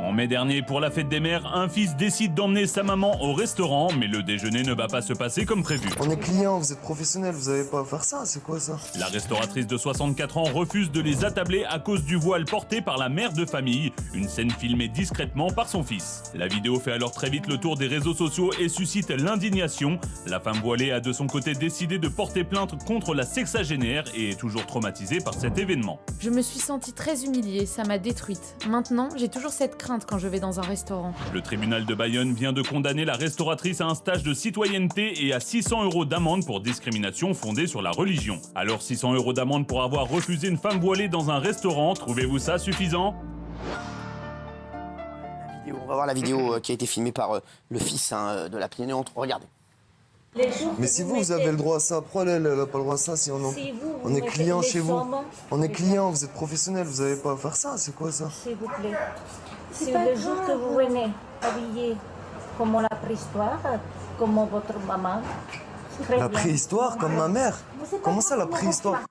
En mai dernier, pour la fête des mères, un fils décide d'emmener sa maman au restaurant, mais le déjeuner ne va pas se passer comme prévu. On est client, vous êtes professionnel, vous avez pas à faire ça, c'est quoi ça? La restauratrice de 64 ans refuse de les attabler à cause du voile porté par la mère de famille, une scène filmée discrètement par son fils. La vidéo fait alors très vite le tour des réseaux sociaux et suscite l'indignation. La femme voilée a de son côté décidé de porter plainte contre la sexagénaire et est toujours traumatisée par cet événement. Je me suis sentie très humiliée, ça m'a détruite. Maintenant, j'ai toujours cette crainte quand je vais dans un restaurant. Le tribunal de Bayonne vient de condamner la restauratrice à un stage de citoyenneté et à 600 € d'amende pour discrimination fondée sur la religion. Alors 600 € d'amende pour avoir refusé une femme voilée dans un restaurant, trouvez-vous ça suffisant? On va voir la vidéo qui a été filmée par le fils de la plaignante. Regardez. Mais si vous avez le droit à ça, pourquoi elle n'a pas le droit à ça si on est client chez vous? On est client, vous êtes professionnel, vous n'avez pas à faire ça, c'est quoi ça? S'il vous plaît. Si le jour que vous venez habillé comme la préhistoire, comme votre maman, très La bien. préhistoire, comme ma mère? Comment ça, la préhistoire?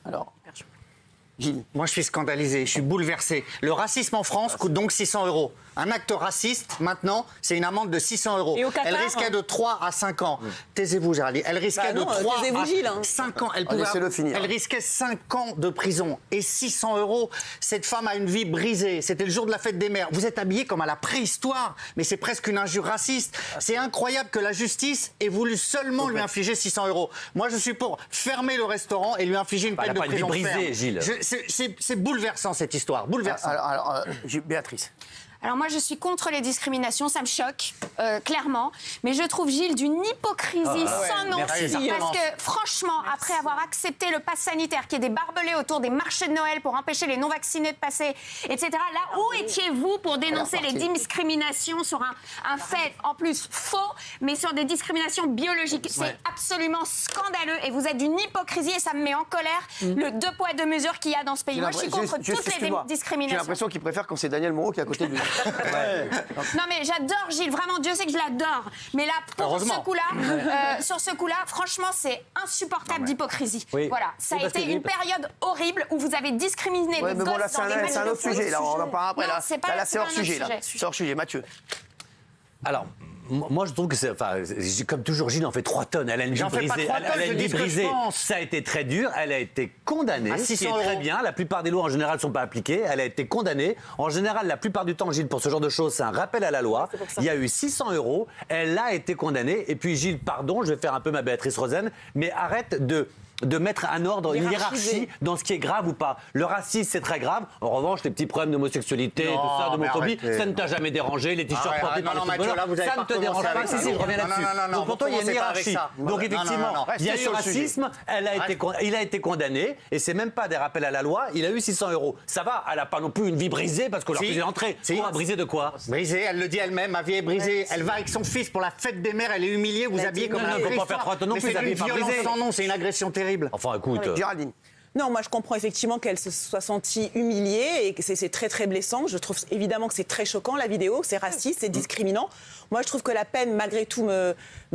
Alors, Gilles. Moi, je suis scandalisé, je suis bouleversé. Le racisme en France coûte donc 600 €. Un acte raciste, maintenant, c'est une amende de 600 €. Et au Qatar, elle risquait de 3 à 5 ans. Taisez-vous, Géraldine. Elle risquait de 3 à 5 ans. Laissez-le finir. Elle risquait 5 ans de prison. Et 600 €, cette femme a une vie brisée. C'était le jour de la fête des mères. Vous êtes habillé comme à la préhistoire. Mais c'est presque une injure raciste. C'est incroyable que la justice ait voulu seulement lui infliger 600 €. Moi, je suis pour fermer le restaurant et lui infliger une peine de prison ferme. Gilles. C'est bouleversant, cette histoire. Bouleversant. Alors, Béatrice. Alors moi, je suis contre les discriminations, ça me choque, clairement. Mais je trouve Gilles d'une hypocrisie sans nom. Parce que franchement, après avoir accepté le pass sanitaire qui est des barbelés autour des marchés de Noël pour empêcher les non-vaccinés de passer, etc., là, où étiez-vous pour dénoncer les discriminations sur un fait, en plus faux, mais sur des discriminations biologiques? C'est absolument scandaleux et vous êtes d'une hypocrisie et ça me met en colère le deux poids, deux mesures qu'il y a dans ce pays. Moi, je suis contre toutes les discriminations. J'ai l'impression qu'il préfère quand c'est Daniel Moreau qui est à côté de lui. Non mais j'adore Gilles, vraiment Dieu sait que je l'adore. Mais là, pour ce coup-là, sur ce coup-là, franchement, c'est insupportable d'hypocrisie. Oui. Voilà, ça a été une période horrible où vous avez discriminé les mais bon, là, gosses dans les c'est un autre sujet. Là, on en parle après. Non, Là, c'est hors sujet. C'est hors sujet, Mathieu. Alors, moi, je trouve que c'est, enfin, comme toujours, Gilles en fait 3 tonnes. Elle a une vie brisée. Elle a une vie brisée. Ça a été très dur. Elle a été condamnée. Ce qui est très bien. La plupart des lois, en général, ne sont pas appliquées. Elle a été condamnée. En général, la plupart du temps, Gilles, pour ce genre de choses, c'est un rappel à la loi. Il y a eu 600 €. Elle a été condamnée. Et puis, Gilles, pardon, je vais faire un peu ma Béatrice Rosen, mais arrête de mettre un ordre, une hiérarchie dans ce qui est grave ou pas. Le racisme, c'est très grave. En revanche, les petits problèmes d'homosexualité, de ça, d'homophobie, ça ne t'a jamais dérangé. Les t-shirts portés par les footballeurs, ça ne te dérange pas. Si, je reviens là-dessus. Donc pour toi, il y a une hiérarchie. Donc effectivement, il y a eu racisme, il a été condamné, et c'est même pas des rappels à la loi, il a eu 600 €. Ça va, elle n'a pas non plus une vie brisée parce qu'on leur faisait l'entrée. On va briser de quoi? Brisée, elle le dit elle-même, ma vie est brisée. Elle va avec son fils pour la fête des mères, elle est humiliée, vous habillez comme un faut pas faire 3 tonnes non plus, c'est une violence sans nom, c'est une agression terrible. Enfin, écoute. Géraldine. Non, moi je comprends effectivement qu'elle se soit sentie humiliée et que c'est très très blessant. Je trouve évidemment que c'est très choquant la vidéo, c'est raciste, c'est discriminant. Moi je trouve que la peine malgré tout me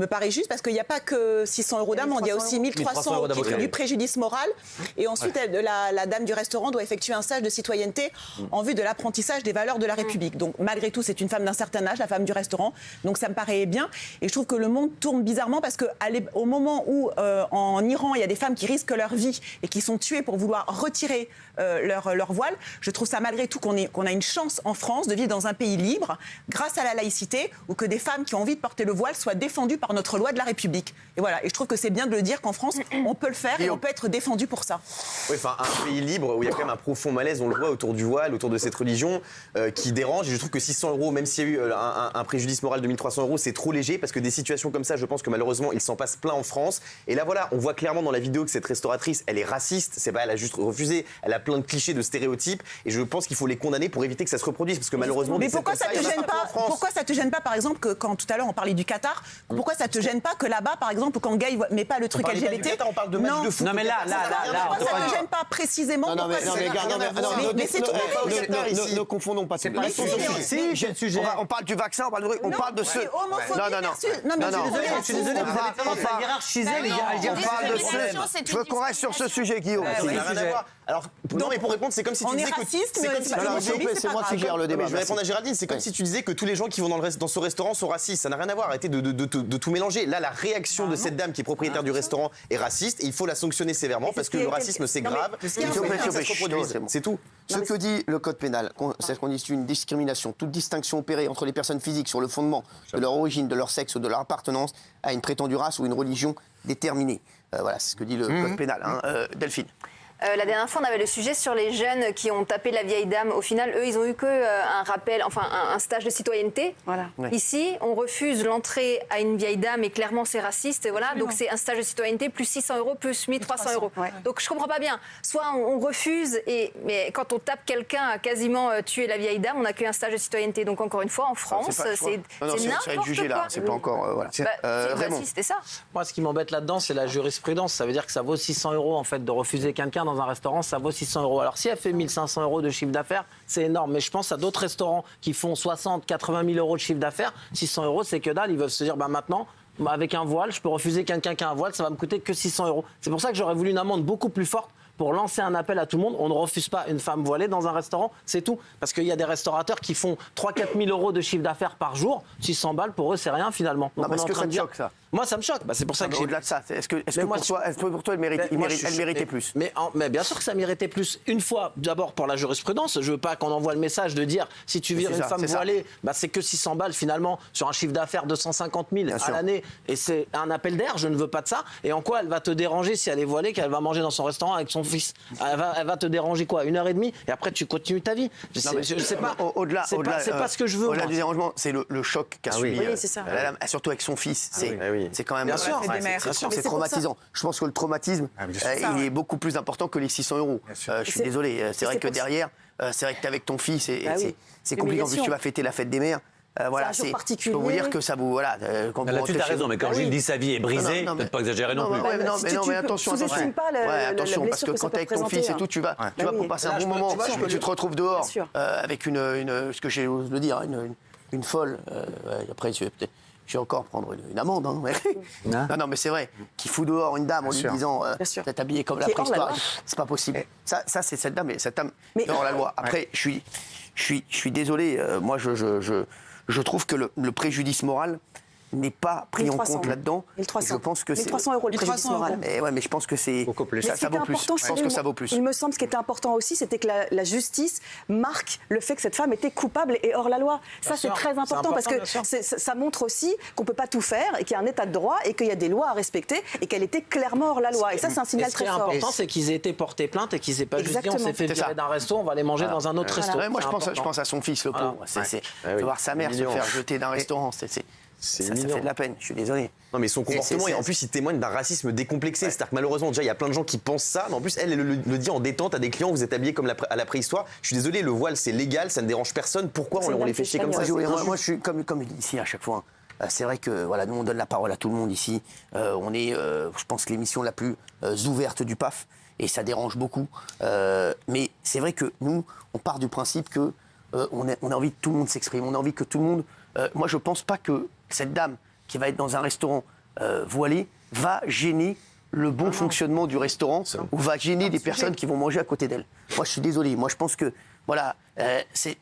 paraît juste parce qu'il n'y a pas que 600 € d'amende, il y a aussi 1300 € au titre du préjudice moral. Et ensuite la dame du restaurant doit effectuer un stage de citoyenneté en vue de l'apprentissage des valeurs de la République. Donc malgré tout c'est une femme d'un certain âge, la femme du restaurant. Donc ça me paraît bien. Et je trouve que le monde tourne bizarrement parce qu'au moment où en Iran il y a des femmes qui risquent leur vie et qui sont tuées pour vouloir retirer leur voile, je trouve ça malgré tout qu'on a une chance en France de vivre dans un pays libre grâce à la laïcité où que des femmes qui ont envie de porter le voile soient défendues par notre loi de la République. Et voilà, et je trouve que c'est bien de le dire qu'en France, on peut le faire et on peut être défendu pour ça. Oui, enfin, un pays libre où il y a quand même un profond malaise, on le voit autour du voile, autour de cette religion qui dérange. Et je trouve que 600 €, même s'il y a eu un préjudice moral de 1300 €, c'est trop léger parce que des situations comme ça, je pense que malheureusement, il s'en passe plein en France. Et là, voilà, on voit clairement dans la vidéo que cette restauratrice, elle est raciste. C'est pas, elle a juste refusé. Elle a plein de clichés, de stéréotypes. Et je pense qu'il faut les condamner pour éviter que ça se reproduise parce que malheureusement, mais pourquoi ça te gêne pas? Pourquoi ça te gêne pas, par exemple, que quand tout à l'heure on parlait du Qatar, pourquoi ça te gêne pas que là-bas, par exemple, quand Gay met pas le truc LGBT, on parle de match de foot. Non mais là, pourquoi ça te gêne pas précisément? Mais c'est tout. Ne confondons pas. C'est pas le sujet. On parle du vaccin, on parle de ce. Non. Je suis désolé, vous avez tendance à hiérarchiser les gars. Je veux qu'on reste sur ce sujet, Guillaume. Ça n'a rien à voir. Alors, non, mais pour répondre, c'est comme si tu disais que. C'est moi qui gère le débat. Je vais répondre à Géraldine. C'est comme si tu disais que tous les gens qui vont dans ce restaurant sont racistes. Ça n'a rien à voir. Arrêtez de tout mélanger. Là, la réaction de cette dame qui est propriétaire du restaurant est raciste. Et il faut la sanctionner sévèrement parce que le racisme, c'est grave. C'est tout. Ce que dit le code pénal, c'est qu'on constitue une discrimination. Toute distinction opérée entre les personnes physiques sur le fondement de leur origine, de leur sexe ou de leur appartenance à une prétendue race ou une religion déterminée. Voilà, c'est ce que dit le code pénal. Delphine. La dernière fois, on avait le sujet sur les jeunes qui ont tapé la vieille dame. Au final, eux, ils ont eu un rappel, enfin un stage de citoyenneté. Voilà. Ouais. Ici, on refuse l'entrée à une vieille dame et clairement, c'est raciste. Voilà. Donc, c'est un stage de citoyenneté plus 600 € plus 1300 €. Ouais. Donc, je comprends pas bien. Soit on refuse, mais quand on tape quelqu'un à quasiment tuer la vieille dame, on n'a qu'un stage de citoyenneté. Donc, encore une fois, en France, c'est n'importe quoi. Là, c'est pas encore. Voilà. C'est raciste, c'est ça. Moi, ce qui m'embête là-dedans, c'est la jurisprudence. Ça veut dire que ça vaut 600 € en fait de refuser quelqu'un dans un restaurant, ça vaut 600 €. Alors si elle fait 1500 € de chiffre d'affaires, c'est énorme. Mais je pense à d'autres restaurants qui font 60, 80 000 € de chiffre d'affaires. 600 €, c'est que dalle. Ils veulent se dire, maintenant, avec un voile, je peux refuser quelqu'un qui a un voile, ça va me coûter que 600 €. C'est pour ça que j'aurais voulu une amende beaucoup plus forte pour lancer un appel à tout le monde. On ne refuse pas une femme voilée dans un restaurant, c'est tout. Parce qu'il y a des restaurateurs qui font 3-4 000 € de chiffre d'affaires par jour. 600 balles, pour eux, c'est rien finalement. Donc est-ce que ça te choque, ça? Moi, ça me choque. C'est pour ça que au-delà de ça, est-ce que pour toi, elle méritait plus? Mais bien sûr que ça méritait plus. Une fois, d'abord pour la jurisprudence, je veux pas qu'on envoie le message de dire si tu vires une femme voilée, c'est que 600 balles finalement sur un chiffre d'affaires de 150 000 à l'année. Et c'est un appel d'air, je ne veux pas de ça. Et en quoi elle va te déranger si elle est voilée, qu'elle va manger dans son restaurant avec son fils? Elle va te déranger quoi? 1h30 et après tu continues ta vie. Je sais pas. Au-delà, c'est pas ce que je veux. Au-delà du dérangement, c'est le choc qu'a subi. Surtout avec son fils. C'est quand même. Bien sûr, c'est traumatisant. Je pense que le traumatisme, il est beaucoup plus important que les 600 €. Je suis désolé. C'est vrai que derrière, c'est vrai que t'es avec ton fils et c'est compliqué. En plus, tu vas fêter la fête des mères. Voilà, je peux vous dire que ça vous. Voilà, là-dessus, tu as raison, mais quand Gilles dit sa vie est brisée, peut-être pas exagérer non plus. Mais attention, parce que quand t'es avec ton fils et tout, tu vas pour passer un bon moment, tu te retrouves dehors avec ce que j'ose le dire, une folle. Après, je vais encore prendre une amende. Non, mais c'est vrai. Qui fout dehors une dame en lui disant t'es habillé comme la préhistoire. C'est pas possible. Ça, c'est cette dame est hors la loi. Après, je suis désolé. Moi, je trouve que le préjudice moral n'est pas pris en compte là-dedans. Je pense que c'est 1300 € le préjudice moral. Mais je pense que c'est beaucoup plus. Ça vaut plus. Je pense que ça vaut plus. Il me semble ce qui était important aussi, c'était que la justice marque le fait que cette femme était coupable et hors la loi. Ça, c'est très important parce que ça montre aussi qu'on peut pas tout faire et qu'il y a un état de droit et qu'il y a des lois à respecter et qu'elle était clairement hors la loi. Et ça, c'est un signal très fort. Ce qui est important, c'est qu'ils aient été portés plainte et qu'ils aient pas juste dit on s'est fait virer d'un resto, on va aller manger dans un autre resto. Moi, je pense à son fils, le pauvre. C'est de voir sa mère se faire jeter d'un restaurant. Ça fait de la peine, je suis désolé. Non, mais son comportement, et en plus, il témoigne d'un racisme décomplexé. C'est-à-dire que malheureusement, déjà, il y a plein de gens qui pensent ça, mais en plus, elle le dit en détente à des clients, vous êtes habillés comme à la préhistoire. Je suis désolé, le voile, c'est légal, ça ne dérange personne. Pourquoi on les fait chier comme ça? Moi, je suis comme ici à chaque fois. C'est vrai que voilà, nous, on donne la parole à tout le monde ici. On est, je pense, l'émission la plus ouverte du PAF, et ça dérange beaucoup. Mais c'est vrai que nous, on part du principe que on a envie que tout le monde s'exprime, on a envie que tout le monde... moi, je ne pense pas que cette dame qui va être dans un restaurant voilé va gêner le bon fonctionnement du restaurant ou va gêner des personnes qui vont manger à côté d'elle. Moi, je suis désolé. Moi, je pense que, voilà, c'est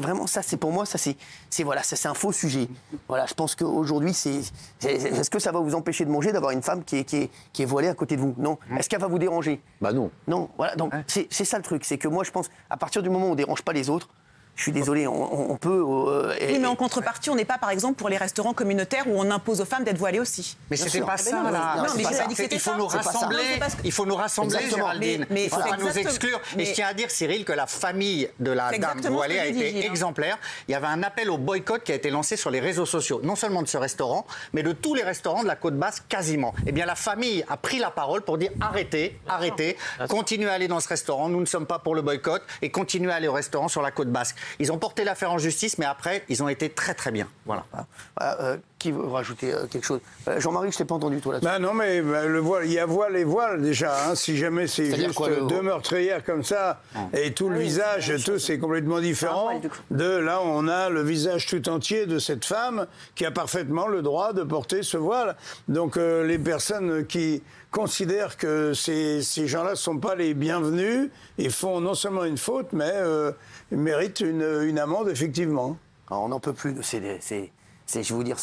vraiment ça. C'est pour moi, ça, c'est un faux sujet. Voilà, je pense qu'aujourd'hui, est-ce que ça va vous empêcher de manger, d'avoir une femme qui est voilée à côté de vous? Non. Est-ce qu'elle va vous déranger? Non. Non, voilà. Donc, c'est ça le truc. C'est que moi, je pense, à partir du moment où on ne dérange pas les autres, je suis désolé, on peut... oui, mais en contrepartie, on n'est pas, par exemple, pour les restaurants communautaires où on impose aux femmes d'être voilées aussi. Mais c'était pas ça, là. Non, mais j'ai pas dit que c'était ça. Il faut nous rassembler, Géraldine. Il ne faut pas nous exclure. Et je tiens à dire, Cyril, que la famille de la dame voilée a été exemplaire. Il y avait un appel au boycott qui a été lancé sur les réseaux sociaux, non seulement de ce restaurant, mais de tous les restaurants de la Côte Basque, quasiment. Eh bien, la famille a pris la parole pour dire arrêtez, continuez à aller dans ce restaurant, nous ne sommes pas pour le boycott, et continuez à aller au restaurant sur la Côte Basque. Ils ont porté l'affaire en justice, mais après, ils ont été très très bien. Voilà. Qui veut rajouter quelque chose? Jean-Marie, je t'ai pas entendu toi là-dessus. Non, mais le voile, il y a voile et voile déjà. Si jamais c'est juste deux meurtrières comme ça et tout le visage, tout c'est complètement différent. Là, on a le visage tout entier de cette femme qui a parfaitement le droit de porter ce voile. Donc les personnes qui considèrent que ces gens-là ne sont pas les bienvenus et font non seulement une faute, mais méritent une amende, effectivement. Alors, on n'en peut plus. Je vais vous dire,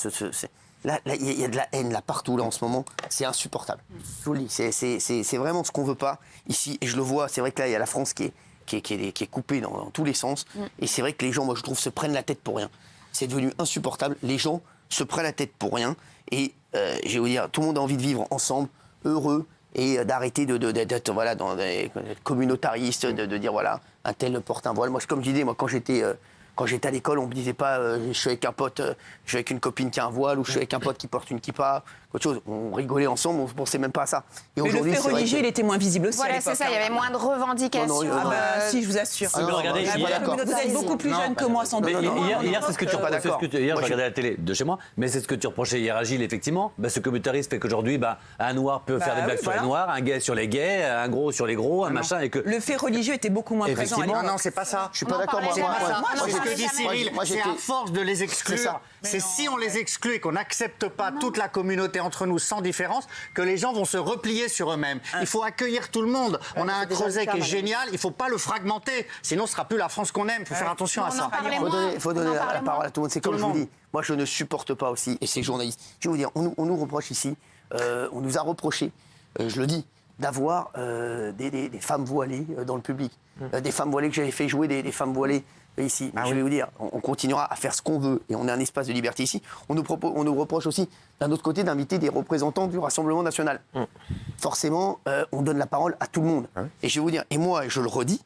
là, il y a de la haine là, partout là, en ce moment. C'est insupportable. Je vous le dis, c'est vraiment ce qu'on ne veut pas ici. Et je le vois, c'est vrai que là, il y a la France qui est coupée dans tous les sens. Et c'est vrai que les gens, moi, je trouve, se prennent la tête pour rien. C'est devenu insupportable. Les gens se prennent la tête pour rien. Et je vais vous dire, tout le monde a envie de vivre ensemble, heureux, et d'arrêter d'être voilà, dans des communautaristes, de dire voilà, un tel porte un voile. Moi, comme je disais, moi, quand j'étais à l'école, on me disait pas je suis avec un pote, je suis avec une copine qui a un voile, ou je suis avec un pote qui porte une kippa, autre chose. On rigolait ensemble, on ne pensait même pas à ça. Et mais le fait religieux, il était moins visible aussi. Voilà, c'est ça, il y avait moins de revendications. Si, je vous assure. Regardez, vous êtes beaucoup plus jeune que moi, sans doute. Hier, c'est ce que tu reprochais. Hier, je regardais la télé de chez moi, mais c'est ce que tu reprochais hier à Gilles, effectivement. Ce communautarisme fait qu'aujourd'hui, un noir peut faire des blagues sur les noirs, un gay sur les gays, un gros sur les gros, un machin. Et que le fait religieux était beaucoup moins présent. Non, c'est pas ça. Je suis pas d'accord, moi. C'est ce que dit Cyril. C'est à force de les exclure. C'est si on les exclut et qu'on n'accepte pas toute la communauté entre nous sans différence que les gens vont se replier sur eux-mêmes. Il faut accueillir tout le monde. On a un Creuset qui est génial. Il ne faut pas le fragmenter. Sinon, ce ne sera plus la France qu'on aime. Il faut faire attention à ça. Il faut donner la parole à tout le monde. C'est comme je vous dis. Moi, je ne supporte pas aussi, et ces journalistes. Je vais vous dire, on nous reproche ici, on nous a reproché, je le dis, d'avoir des femmes voilées dans le public. Des femmes voilées, que j'avais fait jouer des femmes voilées ici. Je vais vous dire, on continuera à faire ce qu'on veut et on a un espace de liberté ici. On nous reproche aussi, d'un autre côté, d'inviter des représentants du Rassemblement national. Forcément, on donne la parole à tout le monde. Et je vais vous dire, et moi, je le redis,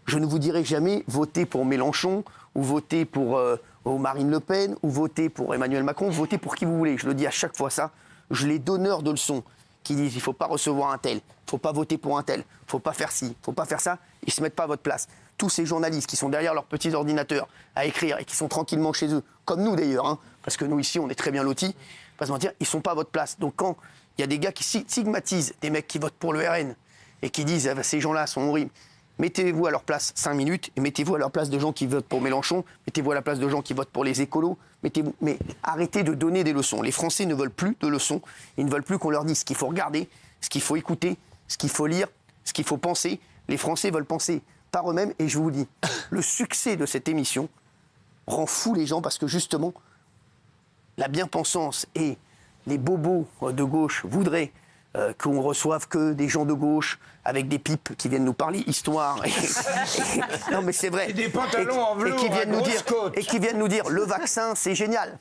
je ne vous dirai jamais votez pour Mélenchon ou votez pour Marine Le Pen ou votez pour Emmanuel Macron, votez pour qui vous voulez. Je le dis à chaque fois ça. Je les donneurs de leçons qui disent il ne faut pas recevoir un tel, il ne faut pas voter pour un tel, il ne faut pas faire ci, il ne faut pas faire ça, ils ne se mettent pas à votre place. Tous ces journalistes qui sont derrière leurs petits ordinateurs à écrire et qui sont tranquillement chez eux, comme nous d'ailleurs, parce que nous ici on est très bien lotis, pas se mentir, ils ne sont pas à votre place. Donc quand il y a des gars qui stigmatisent des mecs qui votent pour le RN et qui disent ces gens-là sont horribles, mettez-vous à leur place 5 minutes et mettez-vous à leur place de gens qui votent pour Mélenchon, mettez-vous à la place de gens qui votent pour les écolos, mais arrêtez de donner des leçons. Les Français ne veulent plus de leçons, ils ne veulent plus qu'on leur dise ce qu'il faut regarder, ce qu'il faut écouter, ce qu'il faut lire, ce qu'il faut penser. Les Français veulent penser par eux-mêmes et je vous dis, le succès de cette émission rend fou les gens parce que justement, la bien-pensance et les bobos de gauche voudraient qu'on reçoive que des gens de gauche avec des pipes qui viennent nous parler histoire. Non mais c'est vrai. Et des pantalons en velours et qui viennent nous dire le vaccin c'est génial.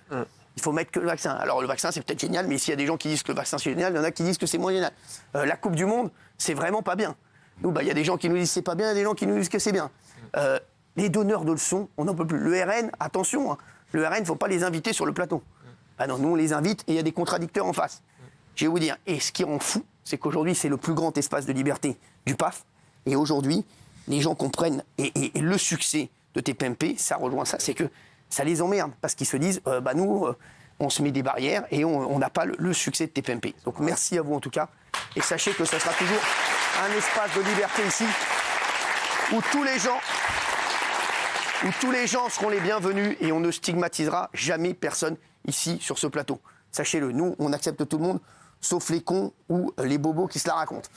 Il faut mettre que le vaccin. Alors le vaccin c'est peut-être génial, mais s'il y a des gens qui disent que le vaccin c'est génial, il y en a qui disent que c'est moins génial. La Coupe du Monde, c'est vraiment pas bien. Nous, il y a des gens qui nous disent que c'est pas bien, il y a des gens qui nous disent que c'est bien. Les donneurs de leçons, on n'en peut plus. Le RN, attention, le RN, il ne faut pas les inviter sur le plateau. Ah non, nous on les invite et il y a des contradicteurs en face. Je vais vous dire, et ce qui rend fou, c'est qu'aujourd'hui, c'est le plus grand espace de liberté du PAF. Et aujourd'hui, les gens comprennent, et le succès de TPMP, ça rejoint ça, c'est que ça les emmerde, parce qu'ils se disent, nous, on se met des barrières et on n'a pas le succès de TPMP. Donc merci à vous en tout cas, et sachez que ça sera toujours un espace de liberté ici, où tous les gens seront les bienvenus, et on ne stigmatisera jamais personne ici, sur ce plateau. Sachez-le, nous, on accepte tout le monde, sauf les cons ou les bobos qui se la racontent.